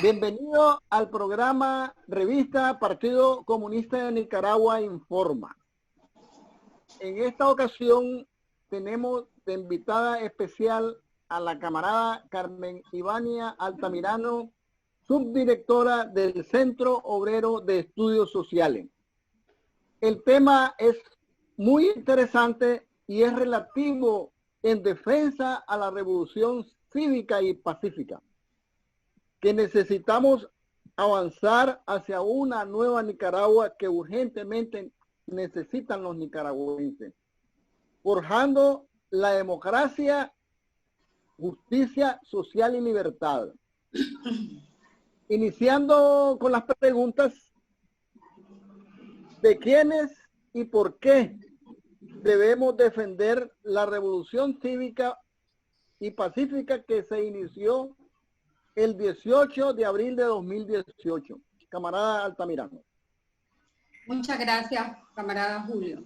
Bienvenido al programa Revista Partido Comunista de Nicaragua Informa. En esta ocasión tenemos de invitada especial a la camarada Carmen Ivania Altamirano, subdirectora del Centro Obrero de Estudios Sociales. El tema es muy interesante y es relativo en defensa a la revolución cívica y pacífica, que necesitamos avanzar hacia una nueva Nicaragua que urgentemente necesitan los nicaragüenses, forjando la democracia, justicia social y libertad. Iniciando con las preguntas de quiénes y por qué debemos defender la revolución cívica y pacífica que se inició el 18 de abril de 2018. Camarada Altamirano. Muchas gracias, camarada Julio.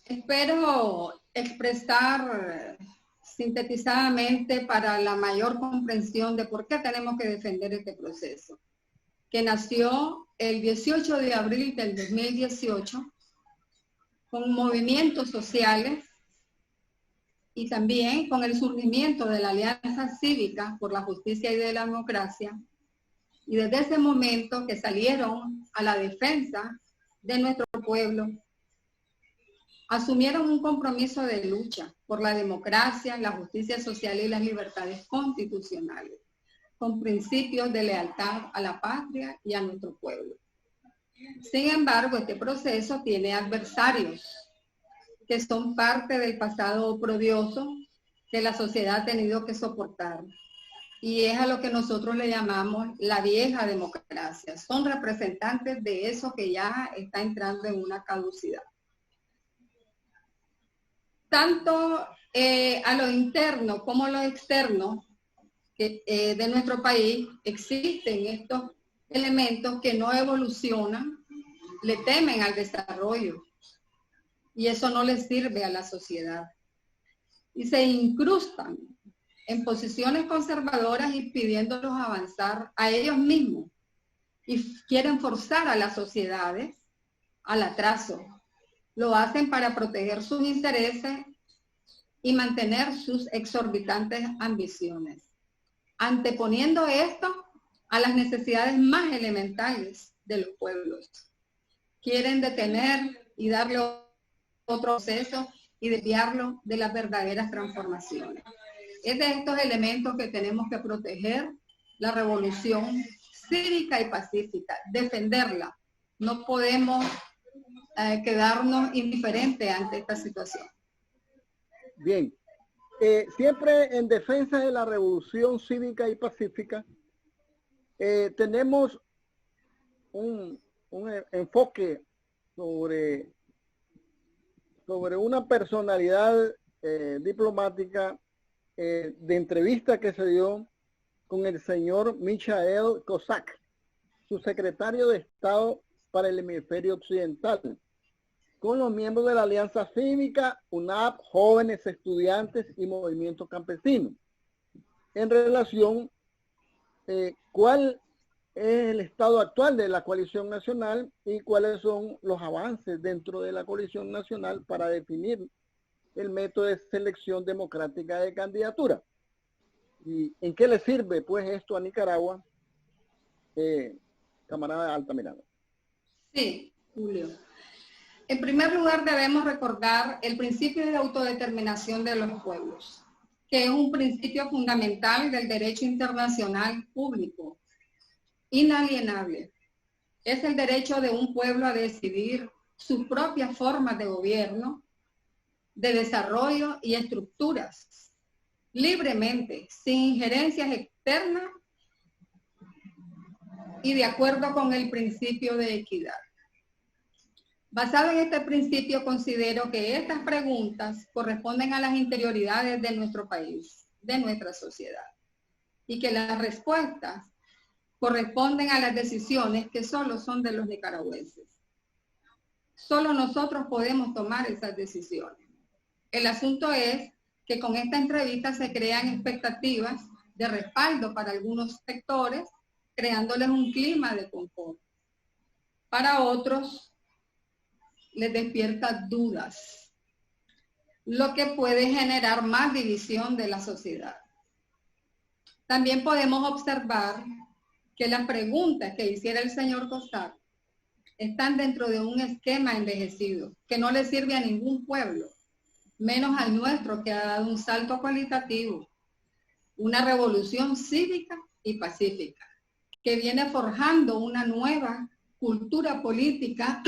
Espero expresar sintetizadamente para la mayor comprensión de por qué tenemos que defender este proceso, que nació el 18 de abril del 2018 con movimientos sociales y también con el surgimiento de la Alianza Cívica por la Justicia y de la Democracia, y desde ese momento que salieron a la defensa de nuestro pueblo, asumieron un compromiso de lucha por la democracia, la justicia social y las libertades constitucionales, con principios de lealtad a la patria y a nuestro pueblo. Sin embargo, este proceso tiene adversarios que son parte del pasado oprobioso que la sociedad ha tenido que soportar. Y es a lo que nosotros le llamamos la vieja democracia. Son representantes de eso que ya está entrando en una caducidad. Tanto a lo interno como a lo externo de nuestro país existen estos elementos que no evolucionan, le temen al desarrollo. Y eso no les sirve a la sociedad. Y se incrustan en posiciones conservadoras impidiéndolos avanzar a ellos mismos. Y quieren forzar a las sociedades al atraso. Lo hacen para proteger sus intereses y mantener sus exorbitantes ambiciones, anteponiendo esto a las necesidades más elementales de los pueblos. Quieren detener y darle otro proceso y desviarlo de las verdaderas transformaciones. Es de estos elementos que tenemos que proteger la revolución cívica y pacífica, defenderla. No podemos quedarnos indiferentes ante esta situación. Bien, siempre en defensa de la revolución cívica y pacífica, tenemos un enfoque sobre una personalidad diplomática de entrevista que se dio con el señor Michael Kozak, su secretario de Estado para el hemisferio occidental, con los miembros de la Alianza Cívica, UNAP, jóvenes, estudiantes y movimiento campesino, en relación cuál es el estado actual de la coalición nacional y cuáles son los avances dentro de la coalición nacional para definir el método de selección democrática de candidatura. ¿Y en qué le sirve pues esto a Nicaragua, camarada Altamirano? Sí, Julio. En primer lugar debemos recordar el principio de autodeterminación de los pueblos, que es un principio fundamental del derecho internacional público, inalienable. Es el derecho de un pueblo a decidir sus propias formas de gobierno, de desarrollo y estructuras, libremente, sin injerencias externas y de acuerdo con el principio de equidad. Basado en este principio, considero que estas preguntas corresponden a las interioridades de nuestro país, de nuestra sociedad, y que las respuestas corresponden a las decisiones que solo son de los nicaragüenses. Solo nosotros podemos tomar esas decisiones. El asunto es que con esta entrevista se crean expectativas de respaldo para algunos sectores, creándoles un clima de confort. Para otros, les despierta dudas, lo que puede generar más división de la sociedad. También podemos observar que las preguntas que hiciera el señor COSAC están dentro de un esquema envejecido, que no le sirve a ningún pueblo, menos al nuestro, que ha dado un salto cualitativo, una revolución cívica y pacífica, que viene forjando una nueva cultura política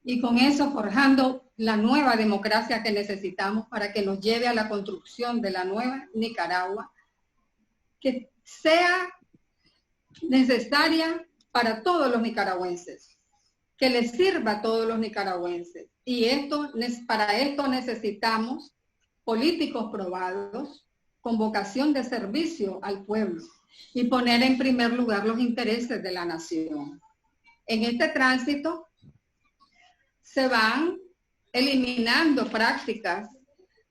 y con eso forjando la nueva democracia que necesitamos para que nos lleve a la construcción de la nueva Nicaragua, que sea necesaria para todos los nicaragüenses, que les sirva a todos los nicaragüenses. Y para esto necesitamos políticos probados, con vocación de servicio al pueblo y poner en primer lugar los intereses de la nación. En este tránsito se van eliminando prácticas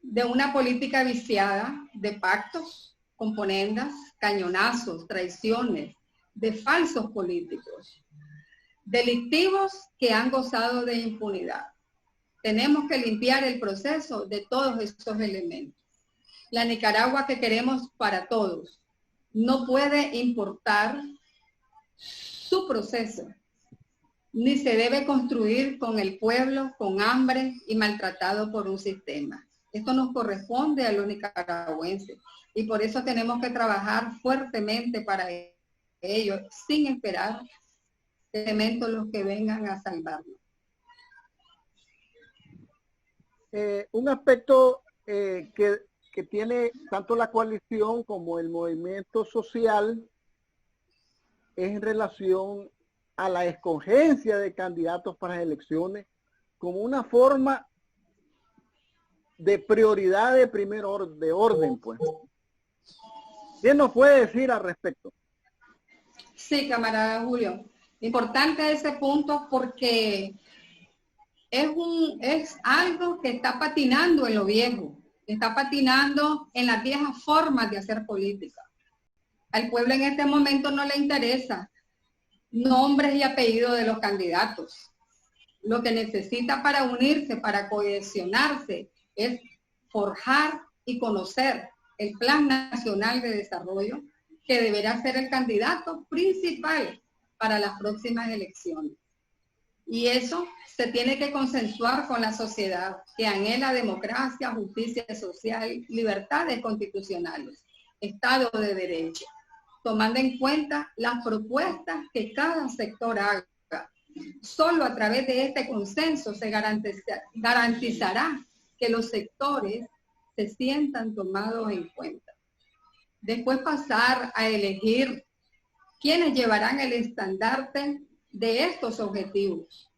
de una política viciada de pactos, componendas, cañonazos, traiciones, de falsos políticos, delictivos que han gozado de impunidad. Tenemos que limpiar el proceso de todos estos elementos. La Nicaragua que queremos para todos no puede importar su proceso, ni se debe construir con el pueblo con hambre y maltratado por un sistema. Esto nos corresponde a los nicaragüenses y por eso tenemos que trabajar fuertemente para ello, sin esperar elementos los que vengan a salvarnos. Un aspecto que tiene tanto la coalición como el movimiento social es en relación a la escogencia de candidatos para las elecciones como una forma de prioridad de de orden, pues. ¿Qué nos puede decir al respecto? Sí, camarada Julio. Importante ese punto porque es algo que está patinando en lo viejo, está patinando en las viejas formas de hacer política. Al pueblo en este momento no le interesa nombres y apellidos de los candidatos. Lo que necesita para unirse, para cohesionarse, es forjar y conocer el Plan Nacional de Desarrollo, que deberá ser el candidato principal para las próximas elecciones. Y eso se tiene que consensuar con la sociedad, que anhela democracia, justicia social, libertades constitucionales, Estado de Derecho, tomando en cuenta las propuestas que cada sector haga. Solo a través de este consenso se garantizará que los sectores se sientan tomados en cuenta. Después pasar a elegir quiénes llevarán el estandarte de estos objetivos.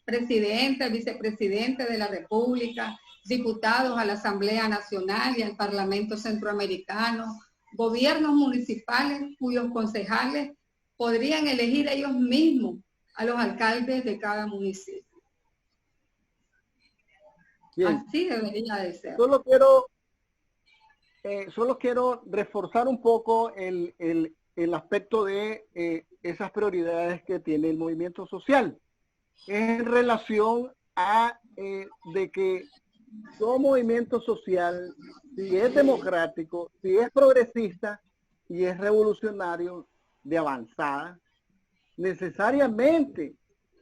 Presidente, vicepresidente de la República, diputados a la Asamblea Nacional y al Parlamento Centroamericano, gobiernos municipales cuyos concejales podrían elegir ellos mismos a los alcaldes de cada municipio. Bien. Así debería de ser. Solo quiero reforzar un poco el aspecto de esas prioridades que tiene el movimiento social. En relación a de que todo movimiento social, si es democrático, si es progresista y es revolucionario de avanzada, necesariamente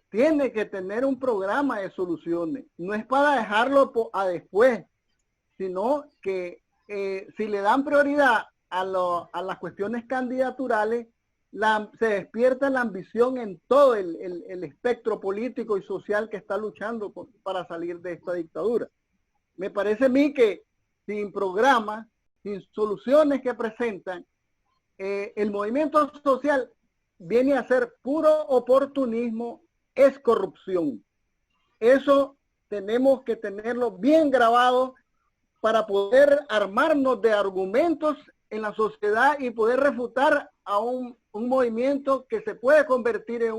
tiene que tener un programa de soluciones. No es para dejarlo a después, sino que si le dan prioridad a las cuestiones candidaturales, se despierta la ambición en todo el espectro político y social que está luchando para salir de esta dictadura. Me parece a mí que sin programa, sin soluciones que presentan, el movimiento social viene a ser puro oportunismo, es corrupción. Eso tenemos que tenerlo bien grabado para poder armarnos de argumentos en la sociedad y poder refutar a un movimiento que se puede convertir en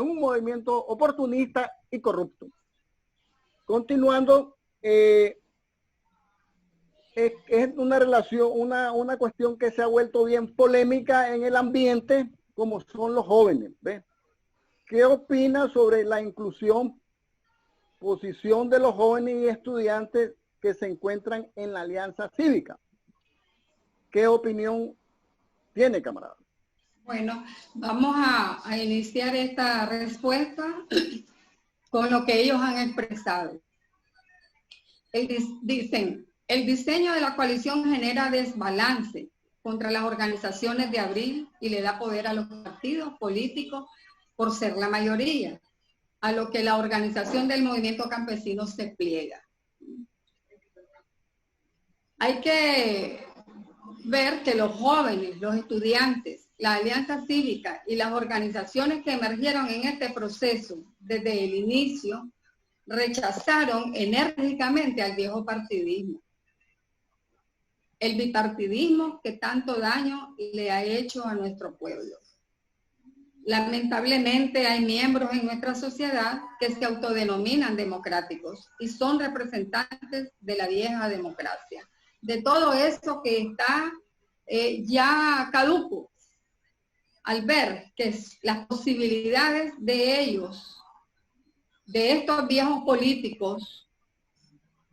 un movimiento oportunista y corrupto. Continuando, es una relación, una cuestión que se ha vuelto bien polémica en el ambiente, como son los jóvenes. ¿Ve? ¿Qué opina sobre la inclusión, posición de los jóvenes y estudiantes que se encuentran en la Alianza Cívica? ¿Qué opinión tiene, camarada? Bueno, vamos a iniciar esta respuesta con lo que ellos han expresado. Dicen, el diseño de la coalición genera desbalance contra las organizaciones de abril y le da poder a los partidos políticos por ser la mayoría, a lo que la organización del movimiento campesino se pliega. Hay que ver que los jóvenes, los estudiantes, la Alianza Cívica y las organizaciones que emergieron en este proceso desde el inicio rechazaron enérgicamente al viejo partidismo. El bipartidismo que tanto daño le ha hecho a nuestro pueblo. Lamentablemente hay miembros en nuestra sociedad que se autodenominan democráticos y son representantes de la vieja democracia, de todo eso que está ya caduco, al ver que las posibilidades de ellos, de estos viejos políticos,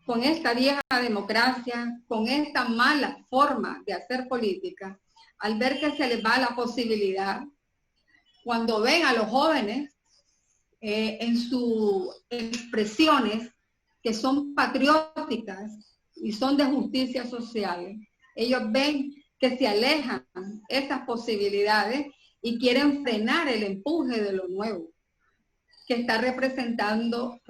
con esta vieja democracia, con esta mala forma de hacer política, al ver que se les va la posibilidad, cuando ven a los jóvenes en sus expresiones que son patrióticas y son de justicia social, ellos ven que se alejan esas posibilidades y quieren frenar el empuje de lo nuevo que está representado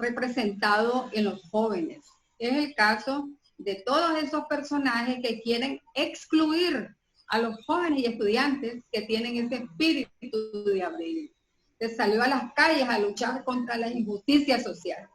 en los jóvenes. Es el caso de todos esos personajes que quieren excluir a los jóvenes y estudiantes que tienen ese espíritu de abril, que salió a las calles a luchar contra la injusticia social.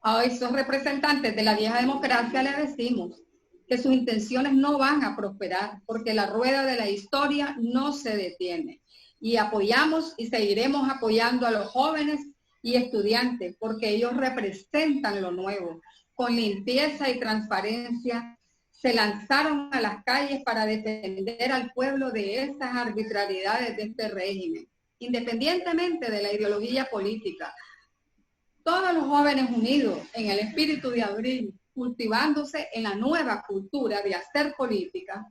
A esos representantes de la vieja democracia les decimos que sus intenciones no van a prosperar porque la rueda de la historia no se detiene. Y apoyamos y seguiremos apoyando a los jóvenes y estudiantes porque ellos representan lo nuevo. Con limpieza y transparencia se lanzaron a las calles para defender al pueblo de esas arbitrariedades de este régimen, independientemente de la ideología política. Todos los jóvenes unidos en el espíritu de abril, cultivándose en la nueva cultura de hacer política,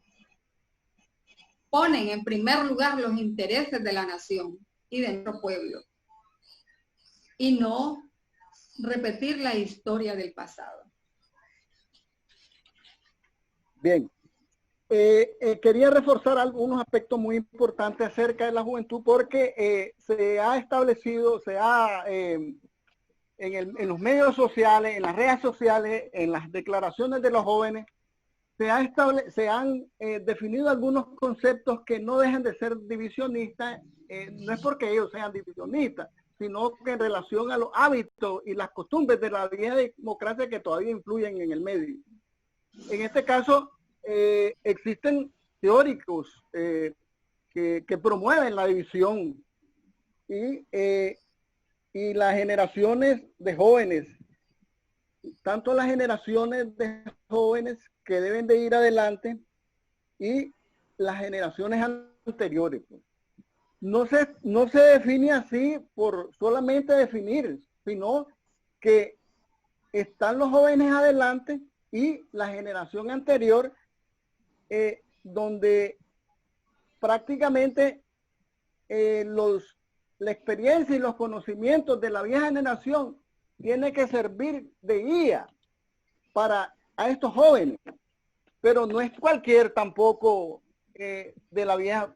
ponen en primer lugar los intereses de la nación y de nuestro pueblo, y no repetir la historia del pasado. Bien. Quería reforzar algunos aspectos muy importantes acerca de la juventud porque se ha establecido, en los medios sociales, en las redes sociales, en las declaraciones de los jóvenes, se han definido algunos conceptos que no dejan de ser divisionistas. No es porque ellos sean divisionistas, sino que en relación a los hábitos y las costumbres de la vieja democracia que todavía influyen en el medio. En este caso, existen teóricos que promueven la división y las generaciones de jóvenes, tanto las generaciones de jóvenes que deben de ir adelante y las generaciones anteriores. No se define así por solamente definir, sino que están los jóvenes adelante y la generación anterior, donde prácticamente la experiencia y los conocimientos de la vieja generación tiene que servir de guía a estos jóvenes, pero no es cualquier tampoco de la vieja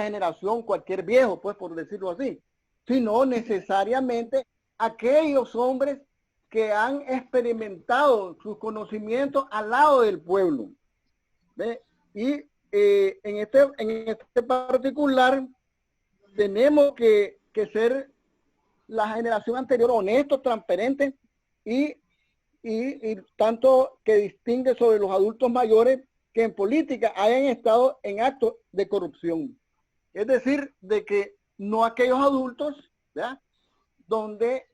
generación, cualquier viejo, pues por decirlo así, sino necesariamente aquellos hombres que han experimentado sus conocimientos al lado del pueblo. ¿Ve? Y en este particular tenemos que ser la generación anterior honestos, transparentes y tanto que distingue sobre los adultos mayores que en política hayan estado en actos de corrupción. Es decir, de que no aquellos adultos, ¿ya?, donde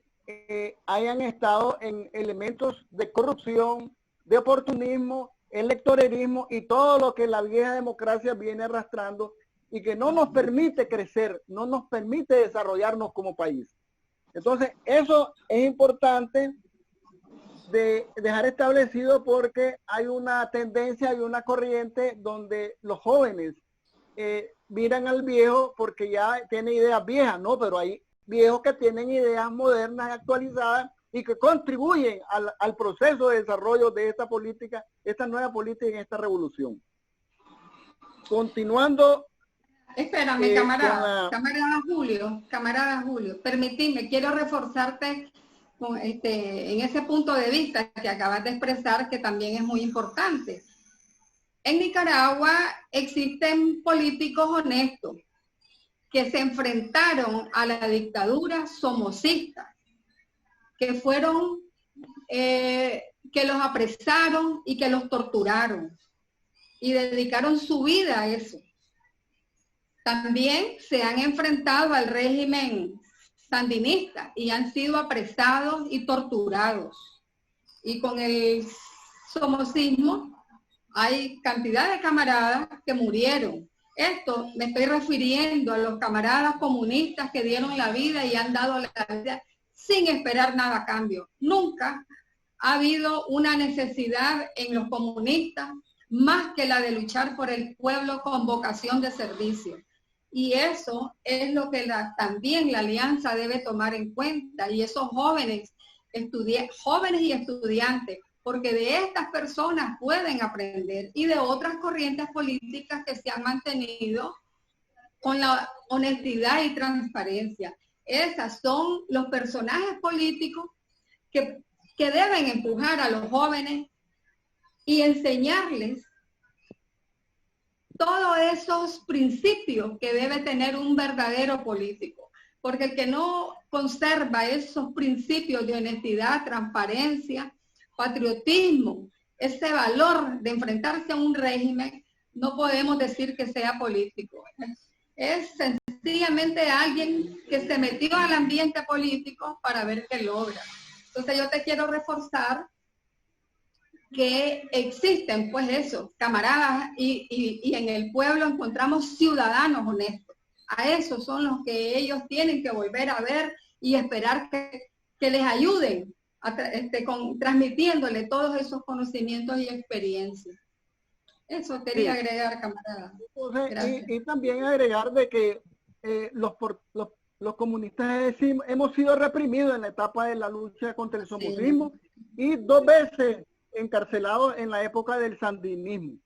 hayan estado en elementos de corrupción, de oportunismo, electorerismo y todo lo que la vieja democracia viene arrastrando y que no nos permite crecer, no nos permite desarrollarnos como país. Entonces, eso es importante de dejar establecido porque hay una tendencia, hay una corriente donde los jóvenes miran al viejo porque ya tiene ideas viejas, ¿no? Pero hay viejos que tienen ideas modernas, actualizadas y que contribuyen al proceso de desarrollo de esta política, esta nueva política en esta revolución. Continuando. Espérame, camarada Julio, permitime, quiero reforzarte con en ese punto de vista que acabas de expresar, que también es muy importante. En Nicaragua existen políticos honestos que se enfrentaron a la dictadura somocista, que fueron, que los apresaron y que los torturaron y dedicaron su vida a eso. También se han enfrentado al régimen sandinista y han sido apresados y torturados. Y con el somocismo hay cantidad de camaradas que murieron. Esto me estoy refiriendo a los camaradas comunistas que dieron la vida y han dado la vida sin esperar nada a cambio. Nunca ha habido una necesidad en los comunistas más que la de luchar por el pueblo con vocación de servicio. Y eso es lo que también la alianza debe tomar en cuenta. Y esos jóvenes y estudiantes, porque de estas personas pueden aprender y de otras corrientes políticas que se han mantenido con la honestidad y transparencia. Esos son los personajes políticos que deben empujar a los jóvenes y enseñarles todos esos principios que debe tener un verdadero político. Porque el que no conserva esos principios de honestidad, transparencia, patriotismo, ese valor de enfrentarse a un régimen, no podemos decir que sea político. Es sencillamente alguien que se metió al ambiente político para ver qué logra. Entonces yo te quiero reforzar que existen, pues eso, camaradas, y en el pueblo encontramos ciudadanos honestos. A esos son los que ellos tienen que volver a ver y esperar que les ayuden transmitiéndole todos esos conocimientos y experiencias. Eso quería agregar, camarada. Y también agregar de que los comunistas hemos sido reprimidos en la etapa de la lucha contra el somocismo y 2 veces encarcelados en la época del sandinismo.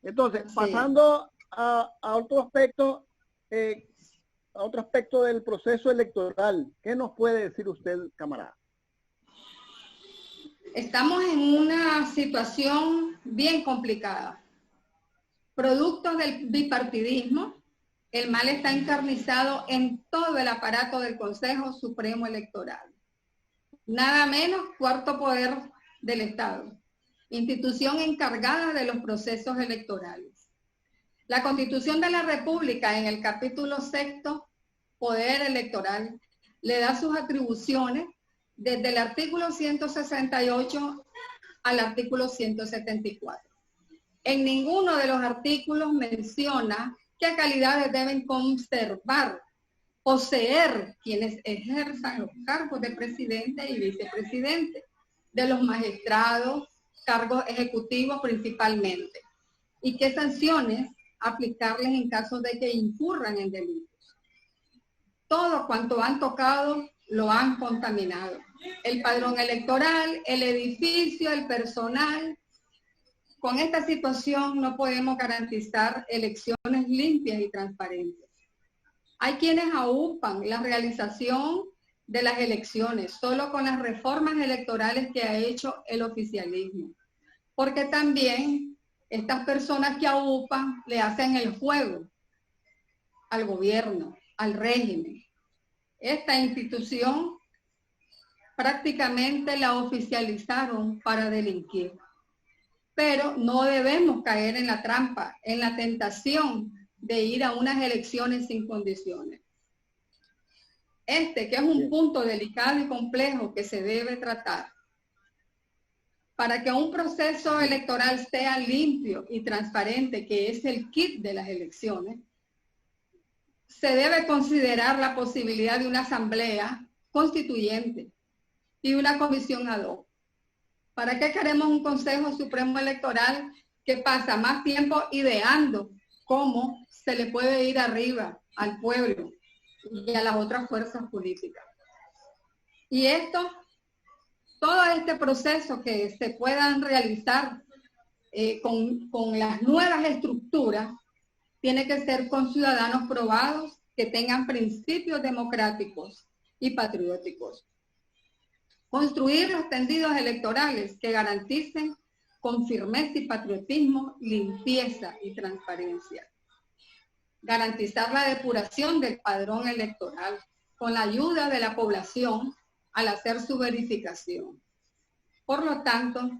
Entonces, pasando a otro aspecto, del proceso electoral, ¿qué nos puede decir usted, camarada? Estamos en una situación bien complicada. Producto del bipartidismo, el mal está encarnizado en todo el aparato del Consejo Supremo Electoral. Nada menos, cuarto poder del Estado, institución encargada de los procesos electorales. La Constitución de la República, en el capítulo 6, Poder Electoral, le da sus atribuciones desde el artículo 168 al artículo 174. En ninguno de los artículos menciona qué calidades deben conservar, poseer quienes ejerzan los cargos de presidente y vicepresidente, de los magistrados, cargos ejecutivos principalmente, y qué sanciones aplicarles en caso de que incurran en delitos. Todo cuanto han tocado lo han contaminado. El padrón electoral, el edificio, el personal. Con esta situación no podemos garantizar elecciones limpias y transparentes. Hay quienes aupan la realización de las elecciones solo con las reformas electorales que ha hecho el oficialismo. Porque también estas personas que aupan le hacen el juego al gobierno, al régimen. Esta institución prácticamente la oficializaron para delinquir. Pero no debemos caer en la trampa, en la tentación de ir a unas elecciones sin condiciones. Que es un punto delicado y complejo que se debe tratar. Para que un proceso electoral sea limpio y transparente, que es el kit de las elecciones, se debe considerar la posibilidad de una asamblea constituyente y una comisión ad hoc. ¿Para qué queremos un Consejo Supremo Electoral que pasa más tiempo ideando cómo se le puede ir arriba al pueblo y a las otras fuerzas políticas? Y todo este proceso que se puedan realizar con las nuevas estructuras, tiene que ser con ciudadanos probados que tengan principios democráticos y patrióticos. Construir los tendidos electorales que garanticen con firmeza y patriotismo, limpieza y transparencia. Garantizar la depuración del padrón electoral con la ayuda de la población al hacer su verificación. Por lo tanto,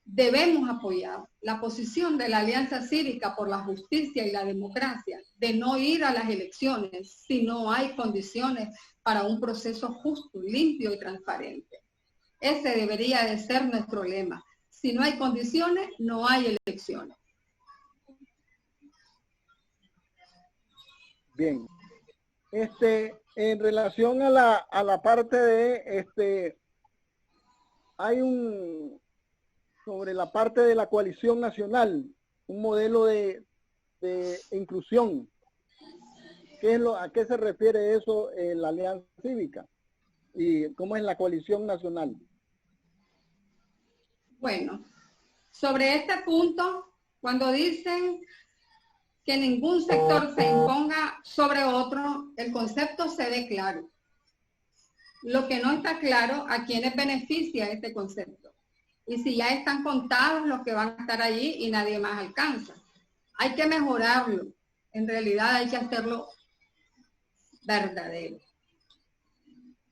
debemos apoyar la posición de la Alianza Cívica por la Justicia y la Democracia de no ir a las elecciones si no hay condiciones para un proceso justo, limpio y transparente. Ese debería de ser nuestro lema. Si no hay condiciones, no hay elecciones. Bien. En relación a la parte de hay sobre la parte de la coalición nacional, un modelo de inclusión. ¿A qué se refiere eso en la Alianza Cívica? ¿Y cómo es la coalición nacional? Bueno, sobre este punto, cuando dicen que ningún sector se imponga sobre otro, el concepto se ve claro. Lo que no está claro, ¿a quiénes beneficia este concepto? Y si ya están contados los que van a estar allí y nadie más alcanza. Hay que mejorarlo. En realidad hay que hacerlo verdadero.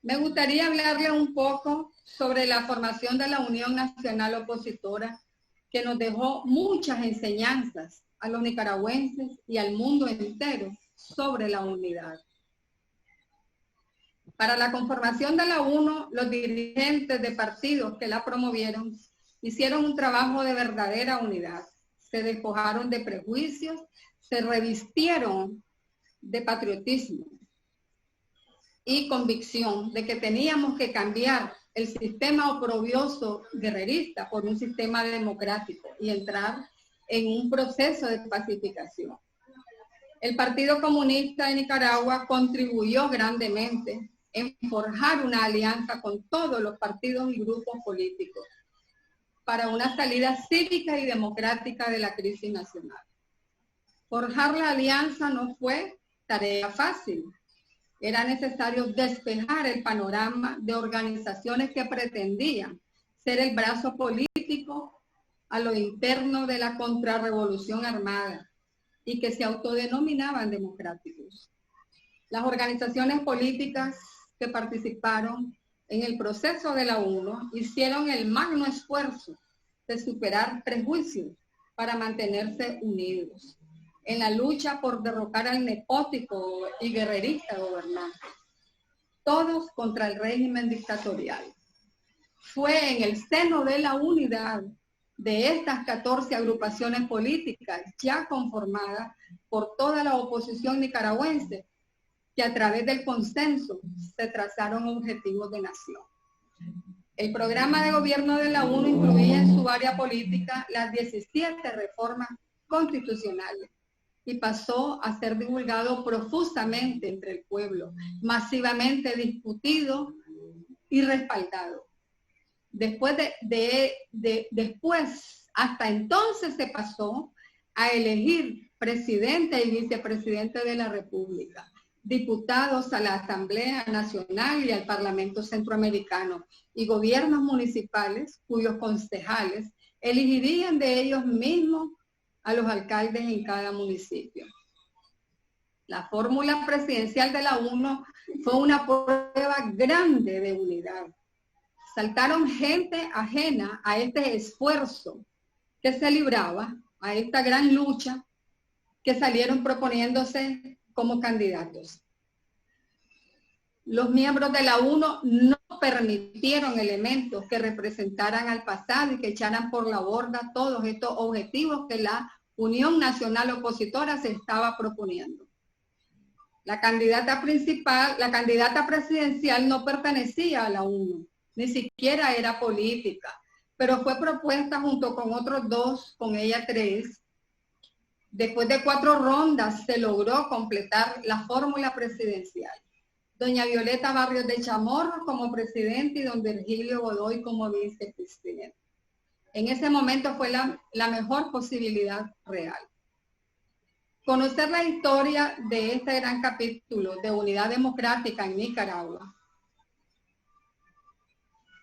Me gustaría hablarle un poco sobre la formación de la Unión Nacional Opositora, que nos dejó muchas enseñanzas a los nicaragüenses y al mundo entero sobre la unidad. Para la conformación de la UNO, los dirigentes de partidos que la promovieron hicieron un trabajo de verdadera unidad. Se despojaron de prejuicios, se revistieron de patriotismo y convicción de que teníamos que cambiar el sistema oprobioso guerrerista por un sistema democrático y entrar en un proceso de pacificación. El Partido Comunista de Nicaragua contribuyó grandemente en forjar una alianza con todos los partidos y grupos políticos para una salida cívica y democrática de la crisis nacional. Forjar la alianza no fue tarea fácil. Era necesario despejar el panorama de organizaciones que pretendían ser el brazo político a lo interno de la contrarrevolución armada y que se autodenominaban democráticos. Las organizaciones políticas que participaron en el proceso de la UNO hicieron el magno esfuerzo de superar prejuicios para mantenerse unidos en la lucha por derrocar al nepótico y guerrerista gobernante, todos contra el régimen dictatorial. Fue en el seno de la unidad de estas 14 agrupaciones políticas ya conformadas por toda la oposición nicaragüense que a través del consenso se trazaron objetivos de nación. El programa de gobierno de la UNO incluía en su área política las 17 reformas constitucionales y pasó a ser divulgado profusamente entre el pueblo, masivamente discutido y respaldado. Después hasta entonces se pasó a elegir presidente y vicepresidente de la República, diputados a la Asamblea Nacional y al Parlamento Centroamericano y gobiernos municipales cuyos concejales elegirían de ellos mismos a los alcaldes en cada municipio. La fórmula presidencial de la UNO fue una prueba grande de unidad. Saltaron gente ajena a este esfuerzo que se libraba, a esta gran lucha que salieron proponiéndose como candidatos. Los miembros de la UNO no permitieron elementos que representaran al pasado y que echaran por la borda todos estos objetivos que la Unión Nacional Opositora se estaba proponiendo. La candidata principal, la candidata presidencial no pertenecía a la UNO, ni siquiera era política, pero fue propuesta junto con otros dos, con ella tres. Después de 4 rondas se logró completar la fórmula presidencial. Doña Violeta Barrios de Chamorro como presidente y don Virgilio Godoy como vicepresidente. En ese momento fue la mejor posibilidad real. Conocer la historia de este gran capítulo de unidad democrática en Nicaragua,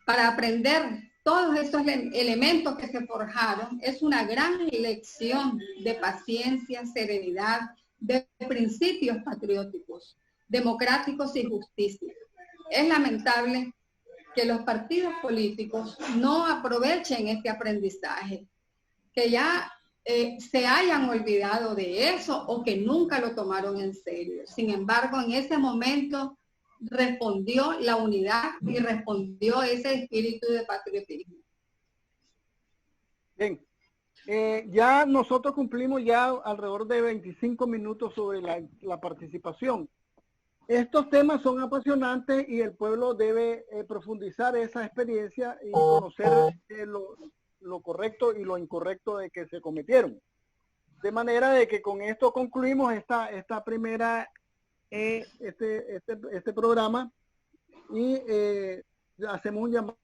para aprender todos estos elementos que se forjaron, es una gran lección de paciencia, serenidad, de principios patrióticos, democráticos y justicia. Es lamentable que los partidos políticos no aprovechen este aprendizaje, que ya se hayan olvidado de eso o que nunca lo tomaron en serio. Sin embargo, en ese momento respondió la unidad y respondió ese espíritu de patriotismo. Bien, ya nosotros cumplimos ya alrededor de 25 minutos sobre la participación. Estos temas son apasionantes y el pueblo debe profundizar esa experiencia y conocer lo correcto y lo incorrecto de que se cometieron. De manera de que con esto concluimos esta primera, este programa y hacemos un llamado.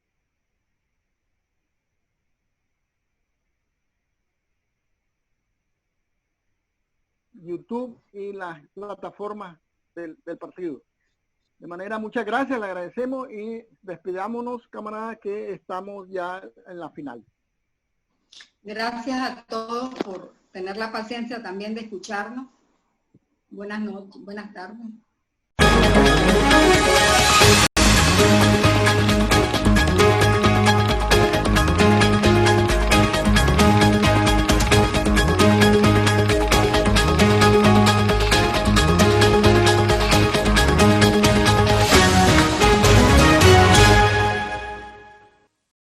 YouTube y las plataformas del partido. De manera, muchas gracias, le agradecemos y despidámonos, camaradas, que estamos ya en la final. Gracias a todos por tener la paciencia también de escucharnos. Buenas noches, buenas tardes.